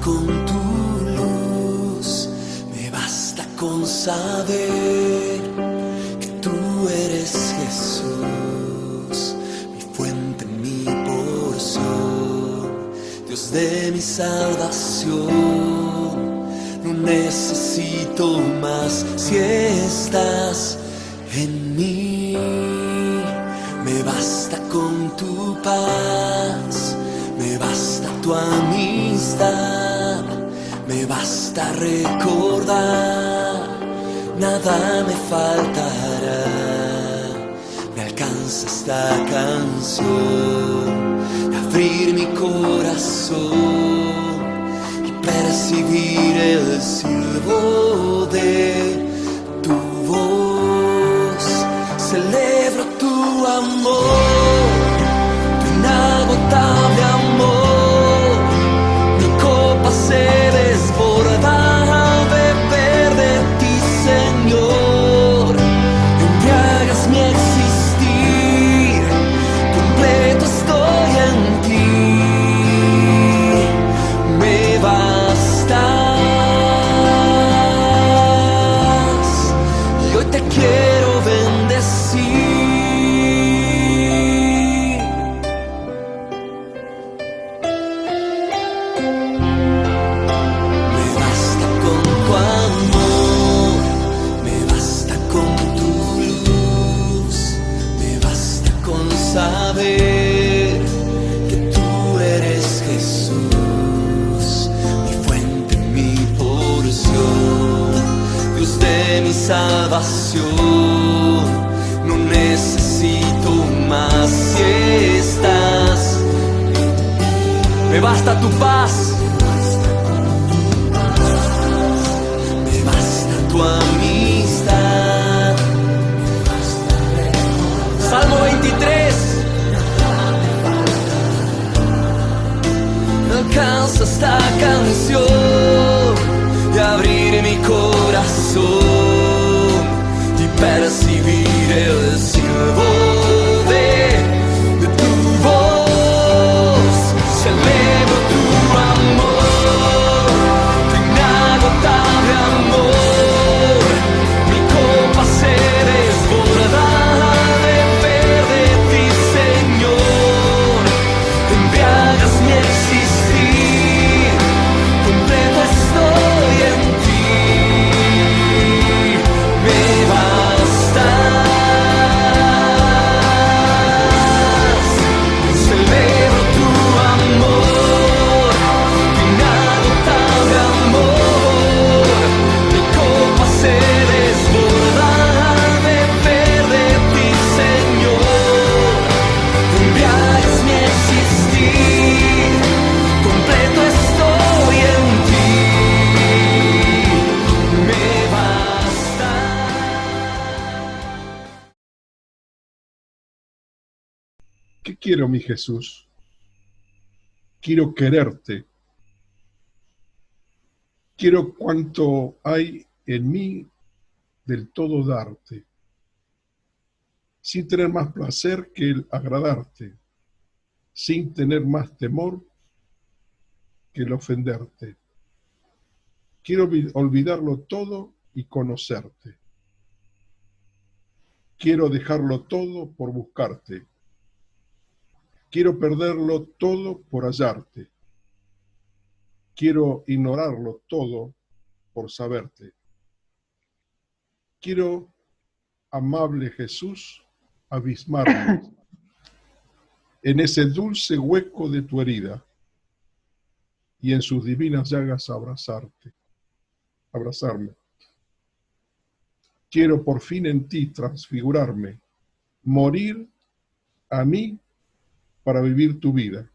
con tu luz, me basta con saber que tú eres Jesús, mi fuente, mi porción, Dios de mi salvación. No necesito más si estás en mí. Me basta con tu paz, me basta tu amistad, me basta recordar, nada me faltará. Me alcanza esta canción, de abrir mi corazón y percibir el silbo de tu voz. Celebro tu amor, tu inagotable amor. Mi copa se desborda al beber de ti, Señor. Embriagas mi existir, completo estoy en ti. Me bastas y hoy te quiero bendecir. Me basta con tu amor, me basta con tu luz, me basta con saber que tú eres Jesús, mi fuente, mi porción, Dios de mi salvación. No necesito más si estás. Me basta tu paz, me basta tu amistad. Salmo 23. Alcanza esta canción y abrir mi corazón y percibir el silbo de tu voz. Celebro tu amor, tu inagotable amor. Mi copa se desborda al beber de ti, Señor. Embriagas mi existir, completo estoy en ti. Me bastas, celebro tu amor, tu inagotable amor. Mi copa se desborda al beber de ti, Señor. Embriagas mi existir, completo estoy en ti. Me basta. ¿Qué quiero, mi Jesús? Quiero quererte. Quiero cuanto hay en mí del todo darte, sin tener más placer que el agradarte, sin tener más temor que el ofenderte. Quiero olvidarlo todo y conocerte. Quiero dejarlo todo por buscarte. Quiero perderlo todo por hallarte. Quiero ignorarlo todo por saberte. Quiero, amable Jesús, abismarme en ese dulce hueco de tu herida y en sus divinas llagas abrazarme. Quiero por fin en ti transfigurarme, morir a mí para vivir tu vida,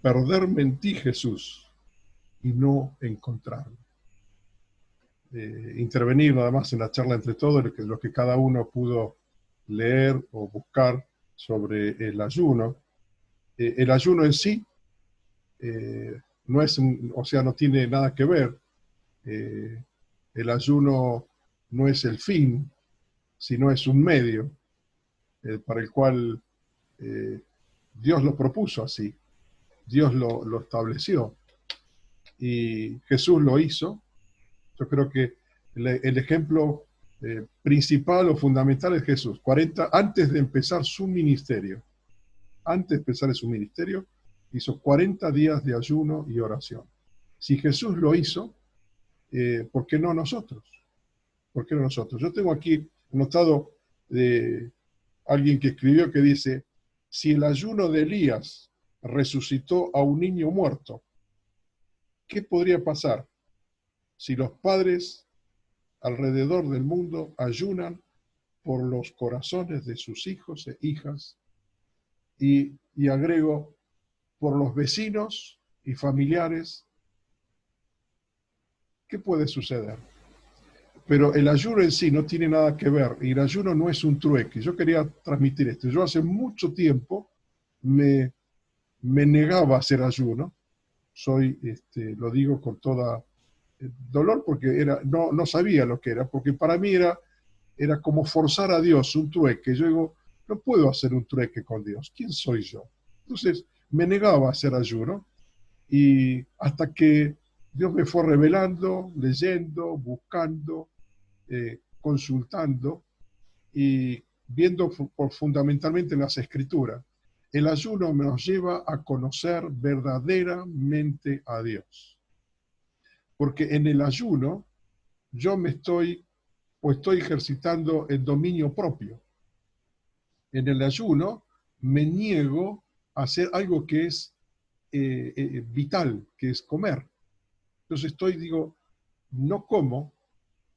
perderme en ti, Jesús, y no encontrarme. Intervenir nada más en la charla entre todos, lo que cada uno pudo leer o buscar sobre el ayuno. El ayuno en sí no es, o sea, no tiene nada que ver. El ayuno no es el fin, sino es un medio para el cual Dios lo propuso así, Dios lo estableció. y Jesús lo hizo. Yo creo que el ejemplo principal o fundamental es Jesús. 40, antes de empezar su ministerio, hizo 40 días de ayuno y oración. Si Jesús lo hizo, ¿por qué no nosotros? ¿Por qué no nosotros? Yo tengo aquí anotado de alguien que escribió que dice, si el ayuno de Elías resucitó a un niño muerto, ¿qué podría pasar si los padres alrededor del mundo ayunan por los corazones de sus hijos e hijas? Y agrego, por los vecinos y familiares, ¿qué puede suceder? Pero el ayuno en sí no tiene nada que ver, y el ayuno no es un trueque. Yo quería transmitir esto. Yo hace mucho tiempo me negaba a hacer ayuno. Lo digo con toda dolor porque no sabía lo que era, porque para mí era como forzar a Dios, un trueque. Yo digo, no puedo hacer un trueque con Dios. ¿Quién soy yo? Entonces me negaba a hacer ayuno, y hasta que Dios me fue revelando, leyendo, buscando, consultando y viendo fundamentalmente las Escrituras. El ayuno nos lleva a conocer verdaderamente a Dios. Porque en el ayuno yo estoy ejercitando el dominio propio. En el ayuno me niego a hacer algo que es vital, que es comer. Entonces digo, no como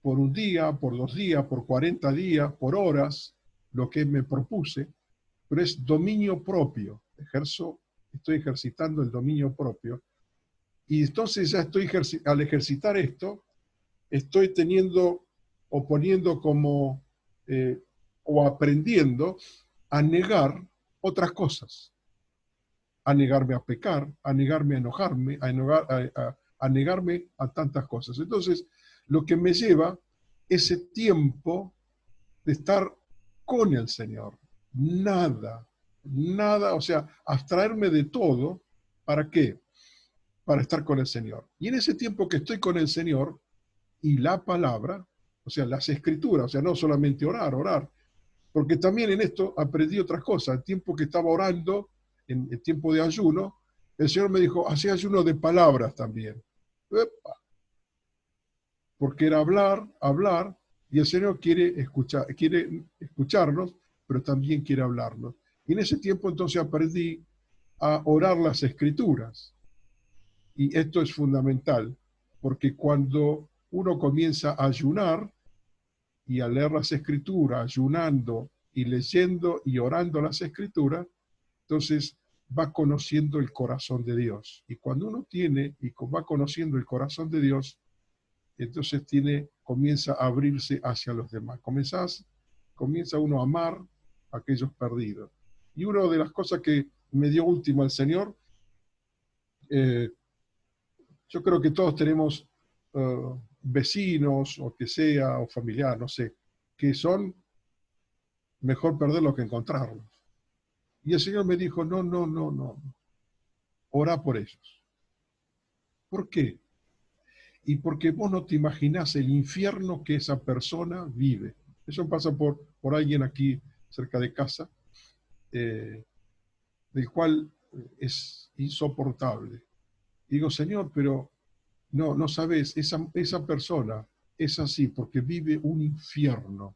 por un día, por 2 días, por 40 días, por horas, lo que me propuse, pero es dominio propio. Estoy ejercitando el dominio propio. Y entonces ya al ejercitar esto, estoy teniendo o poniendo como, o aprendiendo a negar otras cosas. A negarme a pecar, a negarme a enojarme, a negarme a tantas cosas. Entonces, lo que me lleva ese tiempo de estar con el Señor. Nada, o sea, abstraerme de todo. ¿Para qué? Para estar con el Señor. Y en ese tiempo que estoy con el Señor y la palabra, o sea, las Escrituras, o sea, no solamente orar, porque también en esto aprendí otras cosas. El tiempo que estaba orando, en el tiempo de ayuno, el Señor me dijo, hacé ayuno de palabras también. ¡Epa! Porque era hablar, y el Señor quiere escucharnos, pero también quiere hablarnos. Y en ese tiempo entonces aprendí a orar las Escrituras. Y esto es fundamental, porque cuando uno comienza a ayunar y a leer las Escrituras, ayunando y leyendo y orando las Escrituras, entonces va conociendo el corazón de Dios. Y cuando uno va conociendo el corazón de Dios, entonces comienza a abrirse hacia los demás. Comienza uno a amar a aquellos perdidos. Y una de las cosas que me dio último el Señor, yo creo que todos tenemos vecinos, o que sea, o familiares, no sé, que son mejor perderlos que encontrarlos. Y el Señor me dijo, no, orá por ellos. ¿Por qué? Y porque vos no te imaginás el infierno que esa persona vive. Eso pasa por alguien aquí cerca de casa, del cual es insoportable. Digo, Señor, pero no sabes, esa persona es así porque vive un infierno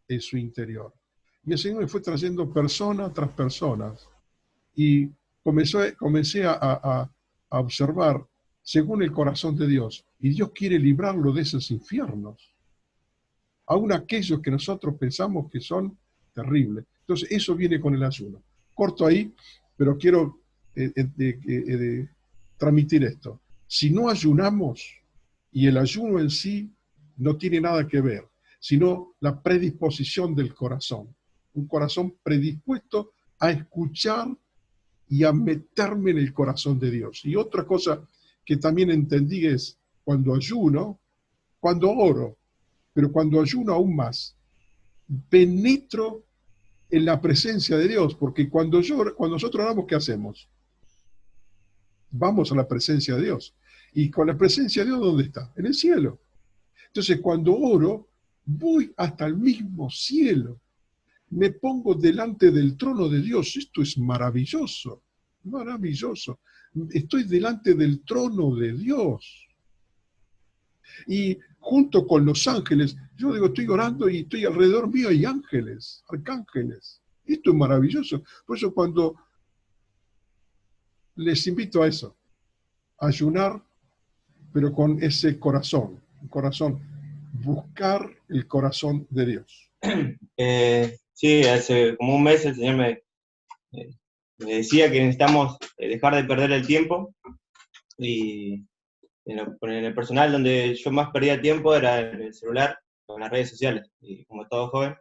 en su interior. Y el Señor me fue trayendo persona tras personas, y comencé a observar según el corazón de Dios. Y Dios quiere librarlo de esos infiernos, aun aquellos que nosotros pensamos que son terribles. Entonces, eso viene con el ayuno. Corto ahí, pero quiero transmitir esto. Si no ayunamos, y el ayuno en sí no tiene nada que ver, sino la predisposición del corazón. Un corazón predispuesto a escuchar y a meterme en el corazón de Dios. Y otra cosa que también entendí es, cuando ayuno, cuando oro, pero cuando ayuno aún más, penetro en la presencia de Dios, porque cuando nosotros oramos, ¿qué hacemos? Vamos a la presencia de Dios. Y con la presencia de Dios, ¿dónde está? En el cielo. Entonces, cuando oro, voy hasta el mismo cielo. Me pongo delante del trono de Dios. Esto es maravilloso, maravilloso. Estoy delante del trono de Dios. Y junto con los ángeles, yo digo, estoy orando y estoy alrededor mío, hay ángeles, arcángeles. Esto es maravilloso. Por eso cuando les invito a eso, a ayunar, pero con ese corazón, un corazón, buscar el corazón de Dios. Sí, hace como un mes el Señor me decía que necesitamos dejar de perder el tiempo, y en el personal donde yo más perdía tiempo era en el celular, con las redes sociales, y como todo joven.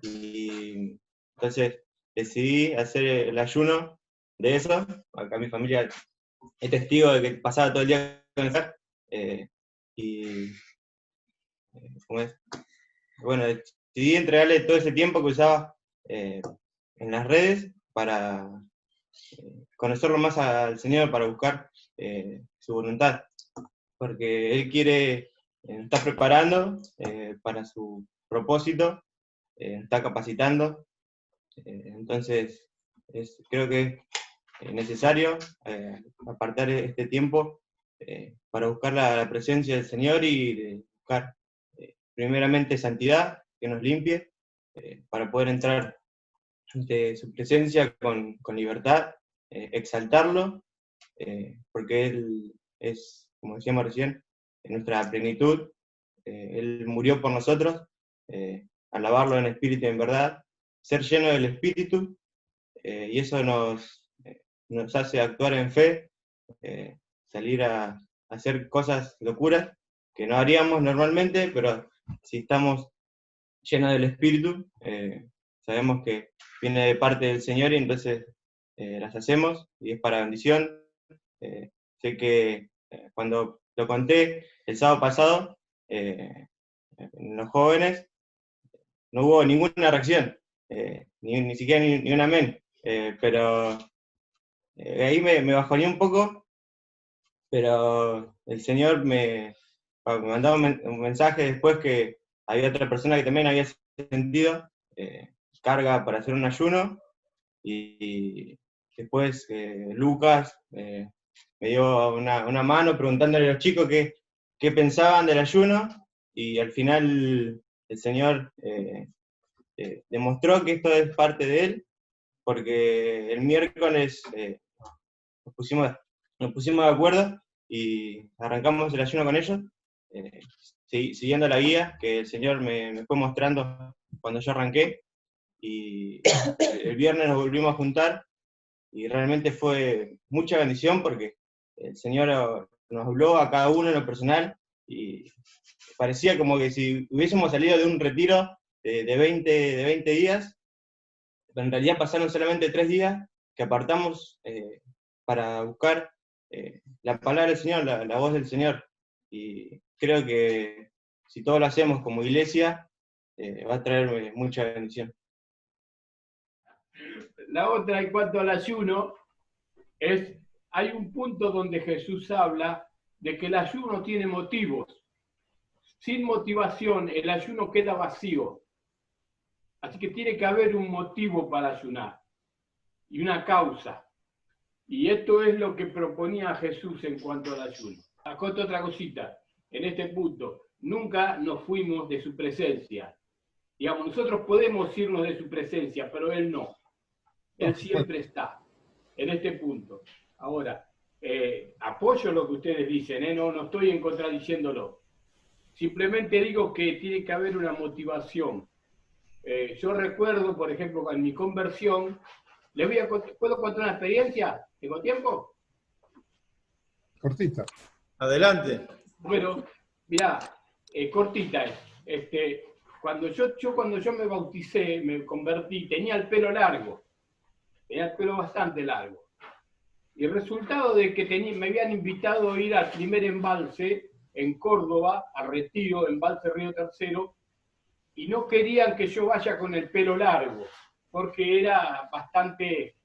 Y entonces decidí hacer el ayuno de eso. Acá mi familia es testigo de que pasaba todo el día con el celular. Y ¿cómo es? Bueno, decidí entregarle todo ese tiempo que usaba en las redes para conocerlo más al Señor, para buscar su voluntad, porque Él quiere, nos está preparando para su propósito, nos está capacitando. Entonces creo que es necesario apartar este tiempo para buscar la presencia del Señor y de buscar primeramente santidad, que nos limpie, para poder entrar ante su presencia con libertad, exaltarlo, porque Él es, como decíamos recién, en nuestra plenitud. Él murió por nosotros, alabarlo en espíritu y en verdad, ser lleno del Espíritu, y eso nos hace actuar en fe, salir a hacer cosas locuras que no haríamos normalmente, pero si estamos llenos del Espíritu, sabemos que viene de parte del Señor y entonces las hacemos y es para bendición. Sé que cuando lo conté el sábado pasado, en los jóvenes, no hubo ninguna reacción, ni siquiera ni un amén, pero ahí me bajoné un poco, pero el Señor me mandaba un mensaje después que había otra persona que también había sentido carga para hacer un ayuno, y después Lucas me dio una mano preguntándole a los chicos qué pensaban del ayuno, y al final el Señor demostró que esto es parte de Él, porque el miércoles nos pusimos de acuerdo y arrancamos el ayuno con ellos, siguiendo la guía que el Señor me fue mostrando cuando yo arranqué, y el viernes nos volvimos a juntar, y realmente fue mucha bendición porque el Señor nos habló a cada uno en lo personal, y parecía como que si hubiésemos salido de un retiro de 20 días, pero en realidad pasaron solamente 3 días que apartamos para buscar la palabra del Señor, la voz del Señor. Y creo que si todos lo hacemos como iglesia, va a traer mucha bendición. La otra, en cuanto al ayuno, hay un punto donde Jesús habla de que el ayuno tiene motivos. Sin motivación, el ayuno queda vacío. Así que tiene que haber un motivo para ayunar y una causa. Y esto es lo que proponía Jesús en cuanto al ayuno. Acoto otra cosita, en este punto, nunca nos fuimos de su presencia. Digamos, nosotros podemos irnos de su presencia, pero Él no. Él siempre está en este punto. Ahora, apoyo lo que ustedes dicen, no estoy en contradiciéndolo. Simplemente digo que tiene que haber una motivación. Yo recuerdo, por ejemplo, en mi conversión, ¿puedo contar una experiencia? ¿Tengo tiempo? Cortita. Adelante. Bueno, mirá, cortita es. Cuando yo me bauticé, me convertí, tenía el pelo largo. Tenía el pelo bastante largo. Y el resultado de que me habían invitado a ir al primer embalse en Córdoba, a Retiro, embalse Río Tercero, y no querían que yo vaya con el pelo largo, porque era bastante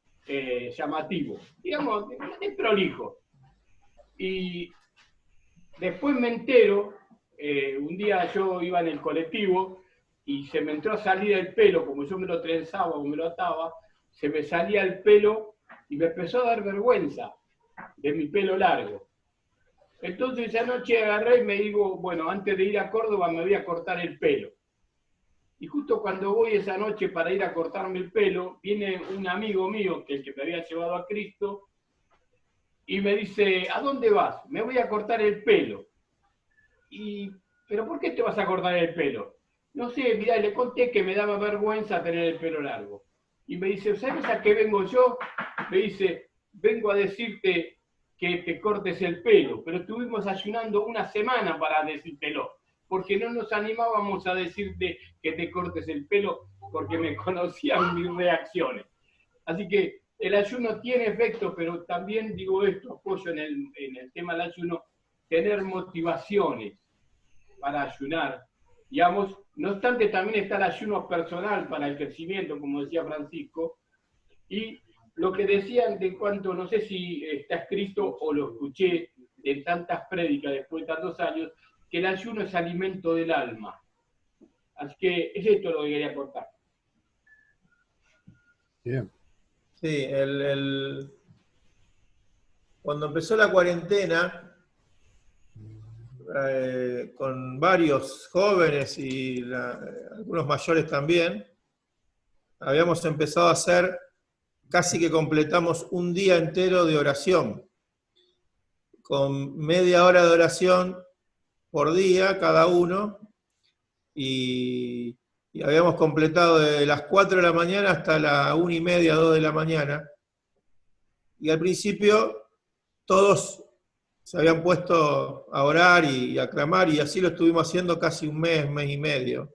llamativo. Digamos, es prolijo. Y después me entero, un día yo iba en el colectivo y se me entró a salir el pelo, como yo me lo trenzaba o me lo ataba, se me salía el pelo y me empezó a dar vergüenza de mi pelo largo. Entonces esa noche agarré y me digo, bueno, antes de ir a Córdoba me voy a cortar el pelo. Y justo cuando voy esa noche para ir a cortarme el pelo, viene un amigo mío, que es el que me había llevado a Cristo, y me dice, ¿a dónde vas? Me voy a cortar el pelo. ¿Pero por qué te vas a cortar el pelo? No sé, mirá, le conté que me daba vergüenza tener el pelo largo. Y me dice, ¿sabes a qué vengo yo? Me dice, vengo a decirte que te cortes el pelo, pero estuvimos ayunando una semana para decírtelo, porque no nos animábamos a decirte que te cortes el pelo, porque me conocían mis reacciones. Así que el ayuno tiene efecto, pero también digo esto, apoyo en el tema del ayuno, tener motivaciones para ayunar. Digamos, no obstante, también está el ayuno personal para el crecimiento, como decía Francisco, y lo que decían de cuanto, no sé si está escrito o lo escuché en tantas prédicas después de tantos años, que el ayuno es alimento del alma. Así que es esto lo que quería contar. Bien. Sí, cuando empezó la cuarentena, con varios jóvenes y algunos mayores también, habíamos empezado a hacer, casi que completamos un día entero de oración, con media hora de oración por día cada uno, y habíamos completado de las 4 de la mañana hasta las 1:30, 2 de la mañana, y al principio todos se habían puesto a orar y a clamar, y así lo estuvimos haciendo casi un mes, mes y medio.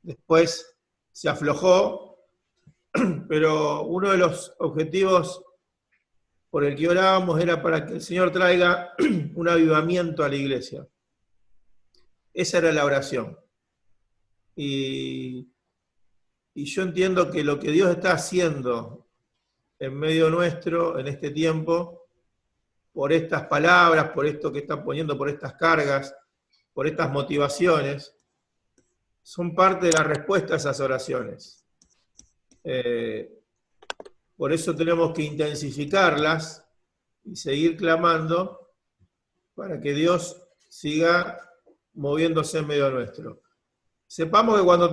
Después se aflojó, pero uno de los objetivos por el que orábamos era para que el Señor traiga un avivamiento a la iglesia. Esa era la oración. Y yo entiendo que lo que Dios está haciendo en medio nuestro, en este tiempo, por estas palabras, por esto que están poniendo, por estas cargas, por estas motivaciones, son parte de la respuesta a esas oraciones. Por eso tenemos que intensificarlas y seguir clamando para que Dios siga moviéndose en medio nuestro. Sepamos que cuando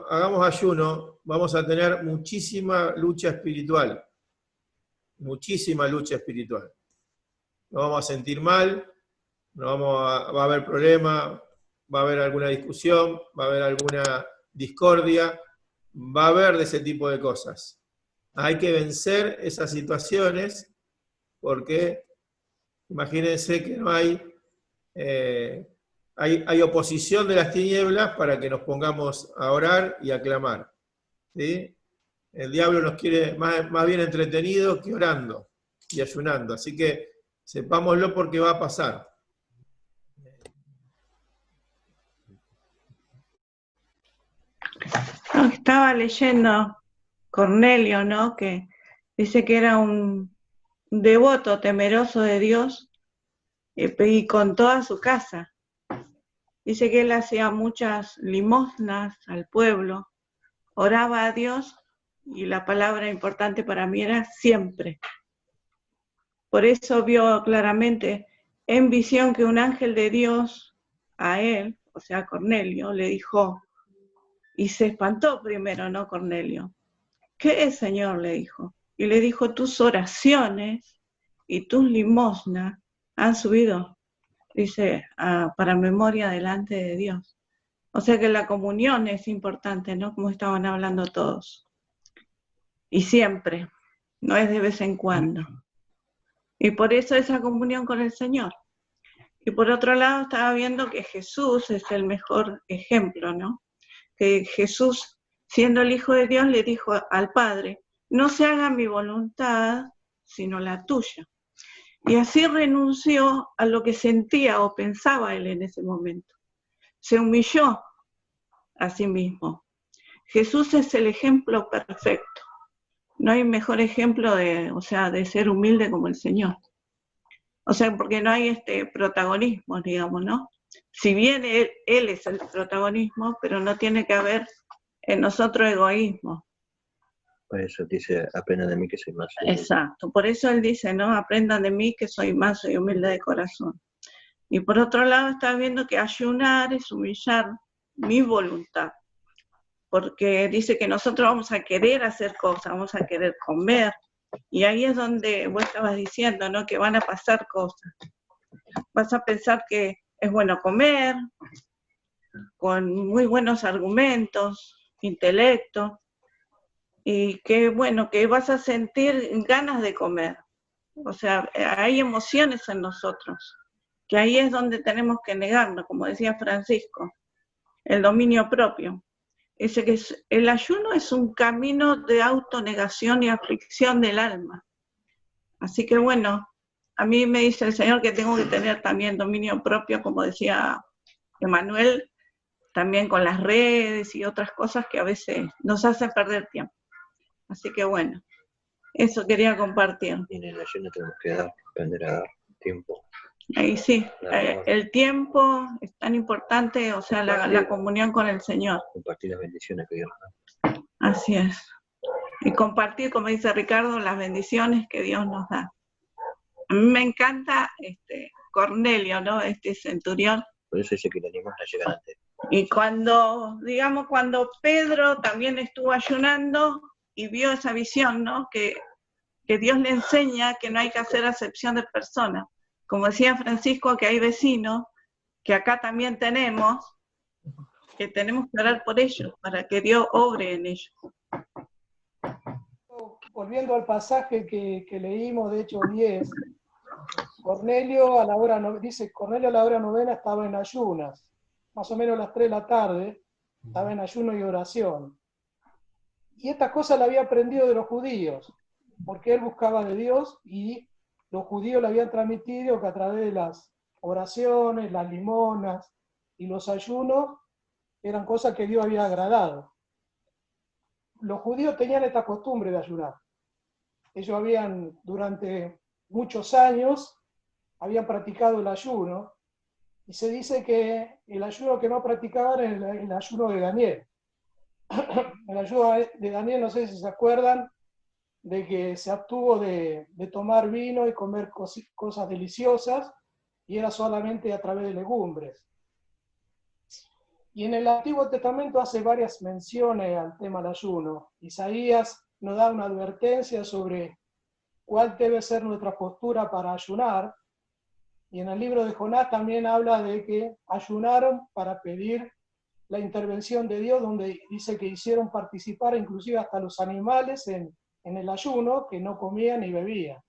hagamos ayuno, vamos a tener muchísima lucha espiritual. Muchísima lucha espiritual. Nos vamos a sentir mal, va a haber problema, va a haber alguna discusión, va a haber alguna discordia, va a haber de ese tipo de cosas. Hay que vencer esas situaciones porque imagínense que no hay oposición de las tinieblas para que nos pongamos a orar y a clamar. ¿Sí? El diablo nos quiere más bien entretenidos que orando y ayunando. Así que sepámoslo porque va a pasar. Estaba leyendo Cornelio, ¿no? Que dice que era un devoto temeroso de Dios y con toda su casa. Dice que él hacía muchas limosnas al pueblo, oraba a Dios y la palabra importante para mí era siempre. Por eso vio claramente en visión que un ángel de Dios a él, o sea, a Cornelio, le dijo, y se espantó primero, ¿no, Cornelio? ¿Qué es, Señor?, le dijo. Y le dijo, tus oraciones y tus limosnas han subido, dice, para memoria delante de Dios. O sea que la comunión es importante, ¿no? Como estaban hablando todos. Y siempre, no es de vez en cuando. Y por eso esa comunión con el Señor. Y por otro lado estaba viendo que Jesús es el mejor ejemplo, ¿no? Que Jesús, siendo el Hijo de Dios, le dijo al Padre, no se haga mi voluntad, sino la tuya. Y así renunció a lo que sentía o pensaba él en ese momento. Se humilló a sí mismo. Jesús es el ejemplo perfecto. No hay mejor ejemplo de ser humilde como el Señor. O sea, porque no hay protagonismo, digamos, ¿no? Si bien él es el protagonismo, pero no tiene que haber en nosotros egoísmo. Por eso dice, aprenda de mí que soy más humilde. Exacto, por eso él dice, ¿no? Aprendan de mí que soy manso y humilde de corazón. Y por otro lado está viendo que ayunar es humillar mi voluntad, porque dice que nosotros vamos a querer hacer cosas, vamos a querer comer, y ahí es donde vos estabas diciendo, ¿no? Que van a pasar cosas. Vas a pensar que es bueno comer, con muy buenos argumentos, intelecto, y que bueno, que vas a sentir ganas de comer. O sea, hay emociones en nosotros, que ahí es donde tenemos que negarnos, como decía Francisco, el dominio propio. Dice que el ayuno es un camino de autonegación y aflicción del alma. Así que bueno, a mí me dice el Señor que tengo que tener también dominio propio, como decía Emanuel, también con las redes y otras cosas que a veces nos hacen perder tiempo. Así que bueno, eso quería compartir. Y en el ayuno tenemos que aprender a dar tiempo. Ahí sí, el tiempo es tan importante, o sea, la comunión con el Señor. Compartir las bendiciones que Dios nos da. Así es. Y compartir, como dice Ricardo, las bendiciones que Dios nos da. A mí me encanta Cornelio, ¿no? Este centurión. Por eso dice que la limosna llega antes. Y cuando Pedro también estuvo ayunando y vio esa visión, ¿no? Que Dios le enseña que no hay que hacer acepción de personas. Como decía Francisco, que hay vecinos, que acá también tenemos, que tenemos que orar por ellos, para que Dios obre en ellos. Volviendo al pasaje que leímos de Hechos 10, Cornelio a la hora novena estaba en ayunas, más o menos a las 3 de la tarde, estaba en ayuno y oración. Y estas cosas la había aprendido de los judíos, porque él buscaba de Dios y los judíos le habían transmitido que a través de las oraciones, las limonas y los ayunos eran cosas que Dios había agradado. Los judíos tenían esta costumbre de ayunar. Ellos durante muchos años, habían practicado el ayuno, y se dice que el ayuno que no practicaban era el ayuno de Daniel. El ayuno de Daniel, no sé si se acuerdan, de que se abstuvo de tomar vino y comer cosas deliciosas, y era solamente a través de legumbres. Y en el Antiguo Testamento hace varias menciones al tema del ayuno. Isaías nos da una advertencia sobre cuál debe ser nuestra postura para ayunar, y en el libro de Jonás también habla de que ayunaron para pedir la intervención de Dios, donde dice que hicieron participar inclusive hasta los animales en el ayuno, que no comían ni bebían.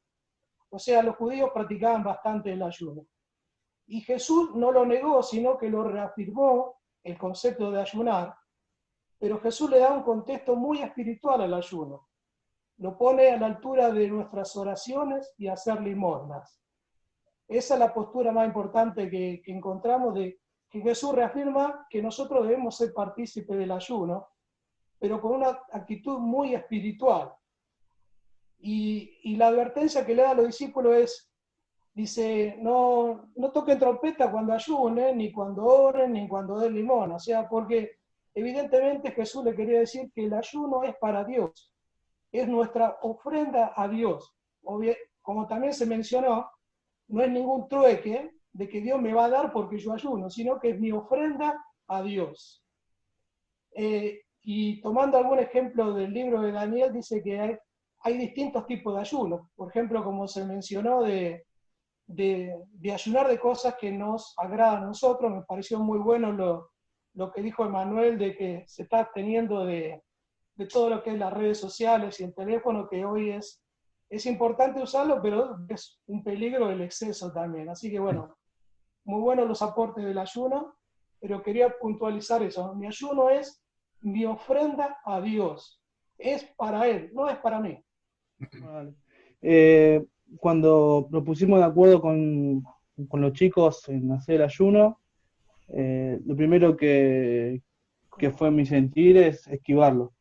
O sea, los judíos practicaban bastante el ayuno. Y Jesús no lo negó, sino que lo reafirmó, el concepto de ayunar, pero Jesús le da un contexto muy espiritual al ayuno. Lo pone a la altura de nuestras oraciones y hacer limosnas. Esa es la postura más importante que encontramos, de que Jesús reafirma que nosotros debemos ser partícipes del ayuno, pero con una actitud muy espiritual. Y la advertencia que le da a los discípulos dice, no toquen trompeta cuando ayunen, ni cuando oren, ni cuando den limón. O sea, porque evidentemente Jesús le quería decir que el ayuno es para Dios, es nuestra ofrenda a Dios. Como también se mencionó, no es ningún trueque de que Dios me va a dar porque yo ayuno, sino que es mi ofrenda a Dios. Y tomando algún ejemplo del libro de Daniel, dice que hay distintos tipos de ayuno. Por ejemplo, como se mencionó, de ayunar de cosas que nos agradan a nosotros. Me pareció muy bueno lo que dijo Emanuel, de que se está absteniendo de todo lo que es las redes sociales y el teléfono, que hoy es importante usarlo, pero es un peligro el exceso también. Así que bueno, muy buenos los aportes del ayuno, pero quería puntualizar eso. Mi ayuno es mi ofrenda a Dios. Es para Él, no es para mí. Vale. Cuando nos pusimos de acuerdo con los chicos en hacer el ayuno, lo primero que fue mi sentir es esquivarlo.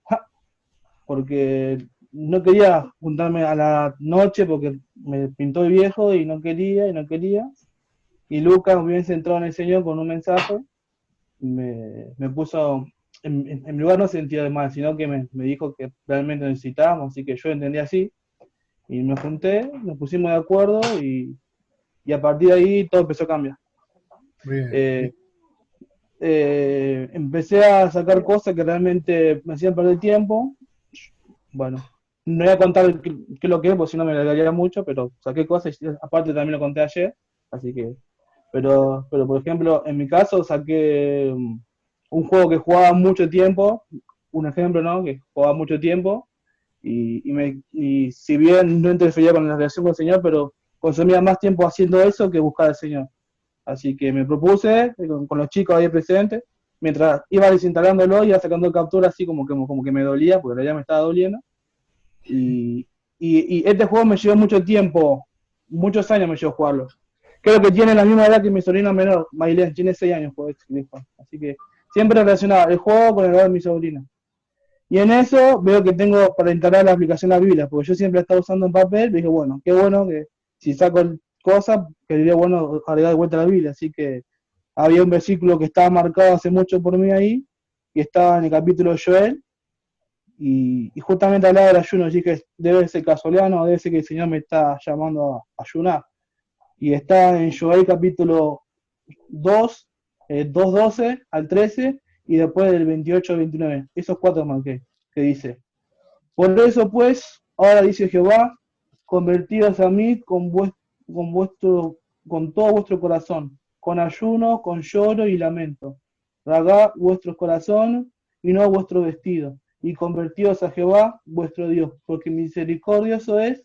Porque no quería juntarme a la noche porque me pintó el viejo y no quería. Y Lucas, bien centrado en el Señor, con un mensaje, me puso, en mi lugar no sentía de mal, sino que me dijo que realmente necesitábamos, así que yo entendí así. Y me junté, nos pusimos de acuerdo y a partir de ahí todo empezó a cambiar. Bien. Empecé a sacar cosas que realmente me hacían perder tiempo. Bueno, no voy a contar qué es lo que es, porque si no me alargaría mucho, pero saqué cosas y aparte también lo conté ayer, así que... Pero por ejemplo, en mi caso saqué un juego que jugaba mucho tiempo, un ejemplo, ¿no? Que jugaba mucho tiempo, y si bien no interfería con la relación con el Señor, pero consumía más tiempo haciendo eso que buscar al Señor. Así que me propuse, con los chicos ahí presentes, mientras iba desinstalándolo, iba sacando captura así como que me dolía, porque ya me estaba doliendo. Y este juego me llevó mucho tiempo, muchos años me llevó jugarlo. Creo que tiene la misma edad que mi sobrina menor, Mailén, tiene 6 años, así que siempre relacionado el juego con la edad de mi sobrina. Y en eso veo que tengo para instalar la aplicación de la Biblia, porque yo siempre la estaba usando en papel, y dije, bueno, qué bueno que si saco cosas, que sería bueno agregar de vuelta a la Biblia. Así que había un versículo que estaba marcado hace mucho por mí ahí, que estaba en el capítulo de Joel, y justamente hablaba del ayuno. Yo dije, debe ser casualidad, no, debe ser que el Señor me está llamando a ayunar. Y está en Joel capítulo 2, 2:12 al 13, y después del 28 al 29. Esos 4 marqué, que dice: por eso pues, ahora dice Jehová, convertíos a mí con todo vuestro corazón, con ayuno, con lloro y lamento. Rasgad vuestros corazones y no vuestro vestido, y convertíos a Jehová vuestro Dios, porque misericordioso es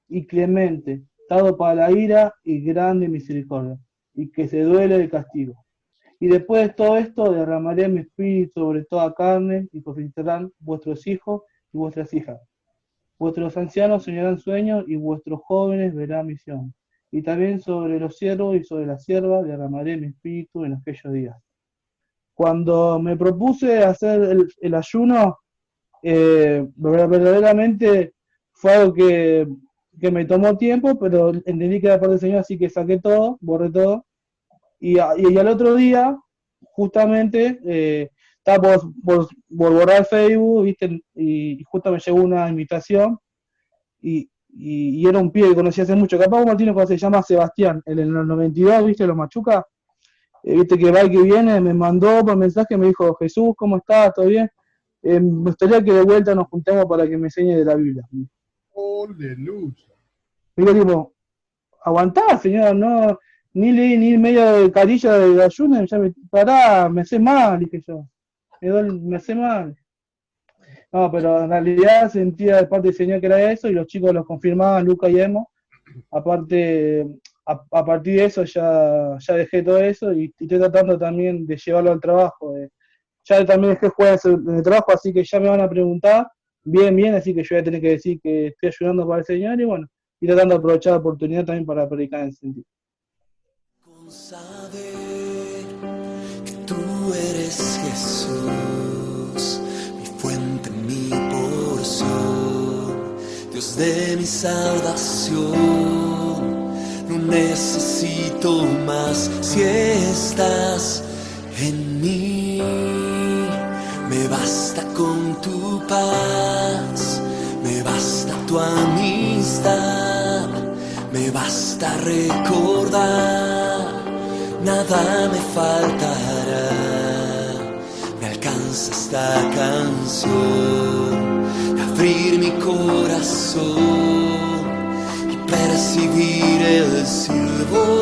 y clemente, tardo para la ira y grande misericordia, y que se duele del castigo. Y después de todo esto derramaré mi espíritu sobre toda carne, y profetizarán vuestros hijos y vuestras hijas. Vuestros ancianos soñarán sueños, y vuestros jóvenes verán visión. Y también sobre los siervos y sobre las siervas derramaré mi espíritu en aquellos días. Cuando me propuse hacer el ayuno, verdaderamente fue algo que me tomó tiempo, pero entendí que era parte del Señor, así que saqué todo, borré todo. Y al otro día, justamente, estaba por borrar Facebook, ¿viste? Y justo me llegó una invitación, y era un pibe que conocí hace mucho. Capaz Martínez, cuando se llama Sebastián, en el 92, ¿viste? Los Machuca, ¿viste? Que va y que viene, me mandó por mensaje, me dijo: Jesús, ¿cómo estás? ¿Todo bien? Me gustaría que de vuelta nos juntemos para que me enseñe de la Biblia. ¡Aleluya! Y yo tipo, aguantá, señor, no, ni leí ni media de carilla de ayuno, ya me hace mal, dije yo. Me hace mal. No, pero en realidad sentía de parte del Señor que era eso, y los chicos lo confirmaban, Luca y Emo. Aparte, a partir de eso ya dejé todo eso, y estoy tratando también de llevarlo al trabajo. Ya también dejé jugar en el trabajo, así que ya me van a preguntar bien, así que yo voy a tener que decir que estoy ayudando para el Señor, y bueno, y tratando de aprovechar la oportunidad también para predicar en ese sentido. Con saber que tú eres Jesús, mi fuente, mi porción, Dios de mi salvación. No necesito más si estás en mí. Me basta con tu paz, me basta tu amistad, me basta recordar, nada me faltará. Me alcanza esta canción de abrir mi corazón y percibir el silbo